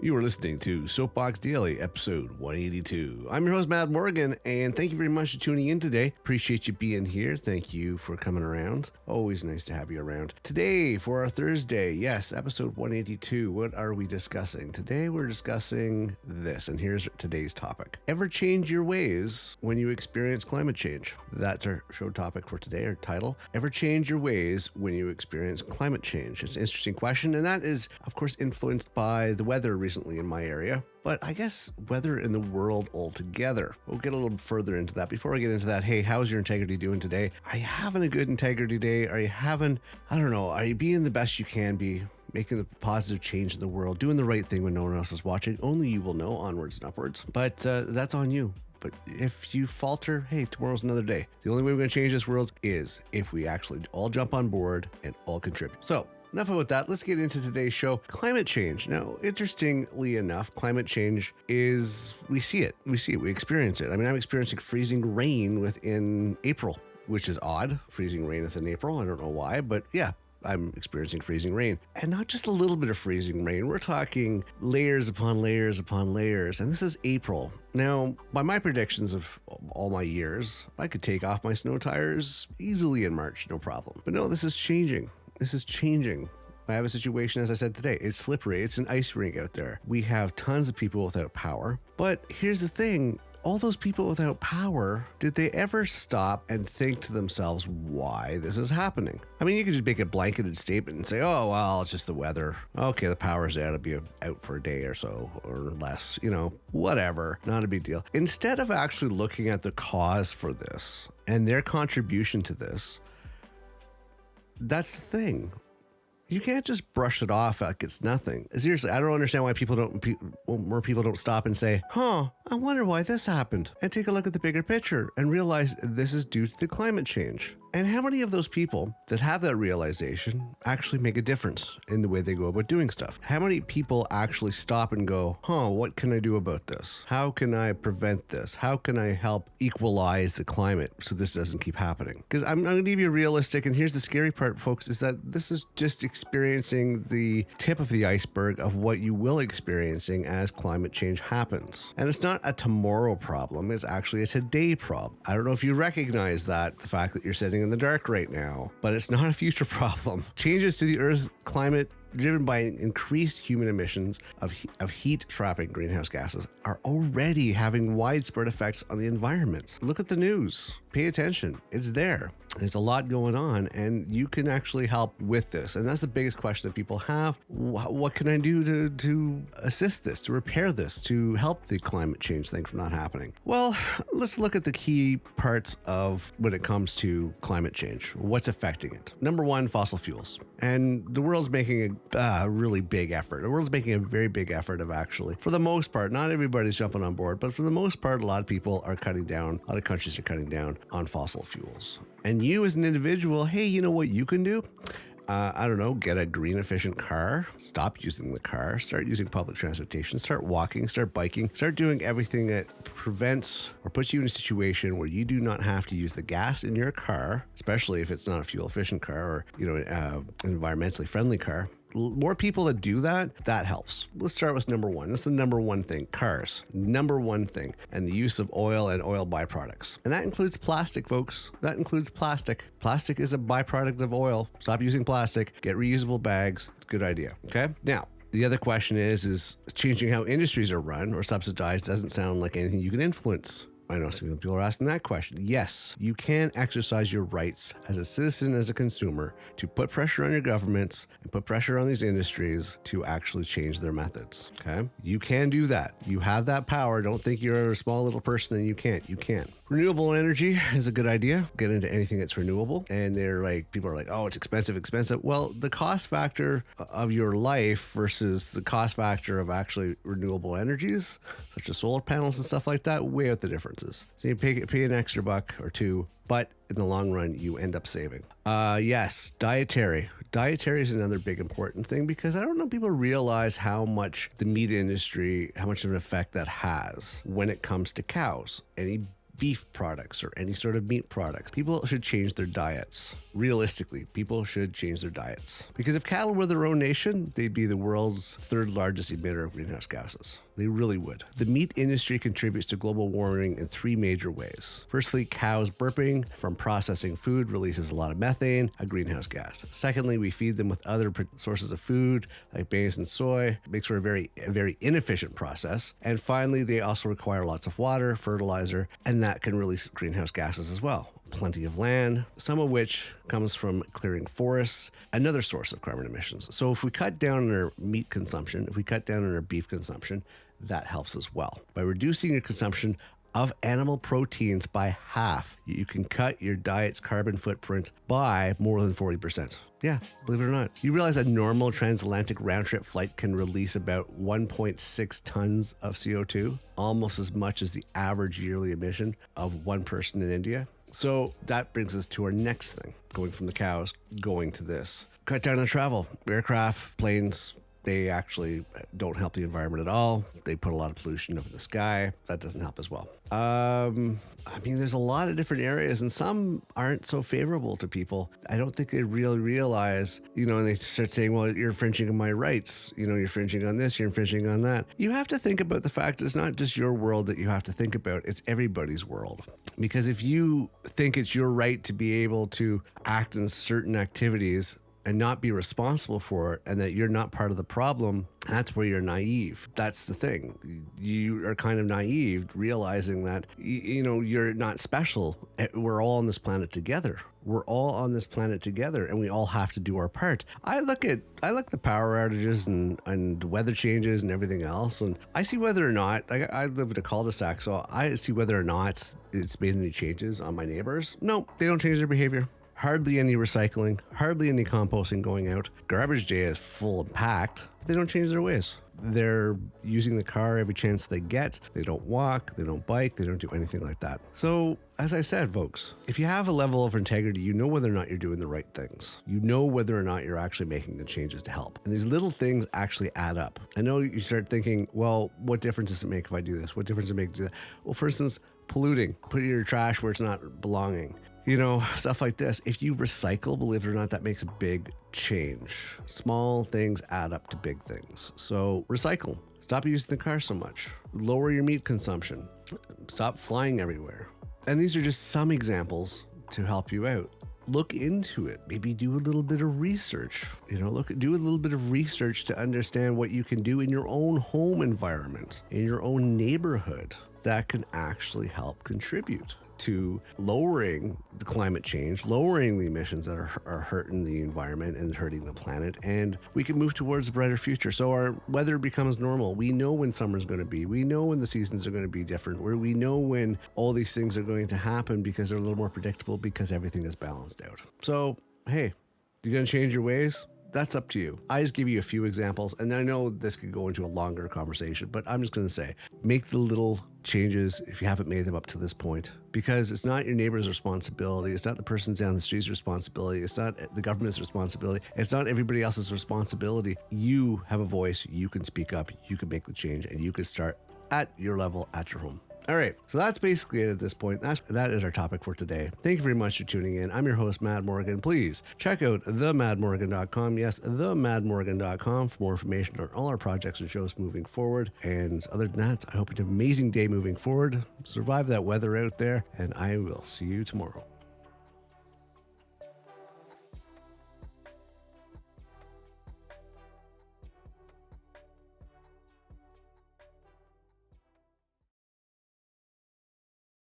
You are listening to Soapbox Daily, episode 182. I'm your host, Matt Morgan, and thank you very much for tuning in today. Appreciate you being here. Thank you for coming around. Always nice to have you around. Today, for our Thursday, yes, episode 182, what are we discussing? Today, we're discussing this, and here's today's topic. Ever change your ways when you experience climate change? That's our show topic for today, our title. Ever change your ways when you experience climate change? It's an interesting question, and that is, of course, influenced by the weather recently in my area, but I guess weather in the world altogether. We'll get a little further into that. Before I get into that, hey, how's your integrity doing today? Are you having a good integrity day? Are you having, are you being the best you can be? Making the positive change in the world, doing the right thing when no one else is watching? Only you will know, onwards and upwards. But that's on you. But if you falter, hey, tomorrow's another day. The only way we're going to change this world is if we actually all jump on board and all contribute. So, enough about that. Let's get into today's show. Climate change. Now, interestingly enough, climate change is, we see it, we experience it. I mean, I'm experiencing freezing rain within April, which is odd. Freezing rain within April. I don't know why, but yeah. I'm experiencing freezing rain. And not just a little bit of freezing rain. We're talking layers upon layers upon layers. And this is April. Now, by my predictions of all my years, I could take off my snow tires easily in March, no problem. But no, this is changing. This is changing. I have a situation, as I said today, it's slippery. It's an ice rink out there. We have tons of people without power. But here's the thing. All those people without power, did they ever stop and think to themselves why this is happening? I mean, you could just make a blanketed statement and say, oh, well, it's just the weather. Okay, the power's out. It'll be out for a day or so or less, whatever. Not a big deal. Instead of actually looking at the cause for this and their contribution to this, that's the thing. You can't just brush it off like it's nothing. Seriously, I don't understand why more people don't stop and say, I wonder why this happened, and take a look at the bigger picture and realize this is due to the climate change. And how many of those people that have that realization actually make a difference in the way they go about doing stuff? How many people actually stop and go, what can I do about this? How can I prevent this? How can I help equalize the climate so this doesn't keep happening? Because I'm going to give you realistic, and here's the scary part, folks, is that this is just experiencing the tip of the iceberg of what you will experiencing as climate change happens. And it's not a tomorrow problem, it's actually a today problem. I don't know if you recognize that, the fact that you're sitting in the dark right now, but it's not a future problem. Changes to the Earth's climate driven by increased human emissions of heat trapping greenhouse gases are already having widespread effects on the environment. Look at the news. Pay attention. It's there. There's a lot going on, and you can actually help with this. And that's the biggest question that people have. What can I do to assist this, to repair this, to help the climate change thing from not happening? Well, let's look at the key parts of when it comes to climate change. What's affecting it? Number one, fossil fuels. And the world's making a really big effort. The world's making a very big effort of actually, for the most part, not everybody's jumping on board, but for the most part, a lot of people are cutting down, a lot of countries are cutting down on fossil fuels. And you as an individual, hey, you know what you can do? Get a green efficient car, stop using the car, start using public transportation, start walking, start biking, start doing everything that prevents or puts you in a situation where you do not have to use the gas in your car, especially if it's not a fuel efficient car or, an environmentally friendly car. More people that do that helps. Let's start with number one. That's the number one thing. Cars. Number one thing. And the use of oil and oil byproducts. And that includes plastic, folks. That includes plastic. Plastic is a byproduct of oil. Stop using plastic. Get reusable bags. It's a good idea. Okay? Now, the other question is changing how industries are run or subsidized doesn't sound like anything you can influence. I know some people are asking that question. Yes, you can exercise your rights as a citizen, as a consumer, to put pressure on your governments and put pressure on these industries to actually change their methods. Okay? You can do that. You have that power. Don't think you're a small little person and you can't. You can. Renewable energy is a good idea. Get into anything that's renewable. And people are like, oh, it's expensive. Well, the cost factor of your life versus the cost factor of actually renewable energies, such as solar panels and stuff like that, weigh out the differences. So you pay an extra buck or two, but in the long run, you end up saving. Yes, dietary. Dietary is another big important thing because I don't know if people realize how much the meat industry, how much of an effect that has when it comes to cows. Any beef products or any sort of meat products. People should change their diets. Realistically, people should change their diets. Because if cattle were their own nation, they'd be the world's third largest emitter of greenhouse gases. They really would. The meat industry contributes to global warming in three major ways. Firstly, cows burping from processing food releases a lot of methane, a greenhouse gas. Secondly, we feed them with other sources of food like maize and soy. It makes for a very inefficient process. And finally, they also require lots of water, fertilizer, and that can release greenhouse gases as well. Plenty of land, some of which comes from clearing forests, another source of carbon emissions. So if we cut down on our meat consumption, if we cut down on our beef consumption, that helps as well. By reducing your consumption of animal proteins by half, you can cut your diet's carbon footprint by more than 40%. Yeah, believe it or not. You realize a normal transatlantic round-trip flight can release about 1.6 tons of CO2, almost as much as the average yearly emission of one person in India. So that brings us to our next thing, going from the cows, going to this. Cut down on travel. Aircraft, planes, they actually don't help the environment at all. They put a lot of pollution up in the sky. That doesn't help as well. There's a lot of different areas, and some aren't so favorable to people. I don't think they really realize, and they start saying, well, you're infringing on my rights. You're infringing on this, you're infringing on that. You have to think about the fact it's not just your world that you have to think about. It's everybody's world. Because if you think it's your right to be able to act in certain activities and not be responsible for it, and that you're not part of the problem, that's where you're naive. That's the thing. You are kind of naive, realizing that, you're not special. We're all on this planet together. We're all on this planet together, and we all have to do our part. I look the power outages and weather changes and everything else, and I see whether or not, I live in a cul-de-sac, so I see whether or not it's made any changes on my neighbors. No, they don't change their behavior. Hardly any recycling, hardly any composting going out. Garbage day is full and packed. They don't change their ways. They're using the car every chance they get. They don't walk, they don't bike, they don't do anything like that. So, as I said, folks, if you have a level of integrity, you know whether or not you're doing the right things. You know whether or not you're actually making the changes to help. And these little things actually add up. I know you start thinking, well, what difference does it make if I do this? What difference does it make to do that? Well, for instance, polluting, putting your trash where it's not belonging. Stuff like this. If you recycle, believe it or not, that makes a big change. Small things add up to big things. So recycle. Stop using the car so much. Lower your meat consumption. Stop flying everywhere. And these are just some examples to help you out. Look into it. Maybe do a little bit of research. Do a little bit of research to understand what you can do in your own home environment, in your own neighborhood, that can actually help contribute to lowering the climate change, lowering the emissions that are hurting the environment and hurting the planet, and we can move towards a brighter future. So our weather becomes normal. We know when summer's going to be. We know when the seasons are going to be different. We know when all these things are going to happen because they're a little more predictable because everything is balanced out. So, hey, you're going to change your ways? That's up to you. I just give you a few examples, and I know this could go into a longer conversation, but I'm just going to say, make the little changes if you haven't made them up to this point, because it's not your neighbor's responsibility. It's not the person down the street's responsibility. It's not the government's responsibility. It's not everybody else's responsibility. You have a voice. You can speak up. You can make the change, and you can start at your level, at your home. All right, so that's basically it at this point. That is our topic for today. Thank you very much for tuning in. I'm your host, Mad Morgan. Please check out themadmorgan.com. Yes, themadmorgan.com for more information on all our projects and shows moving forward. And other than that, I hope you have an amazing day moving forward. Survive that weather out there, and I will see you tomorrow.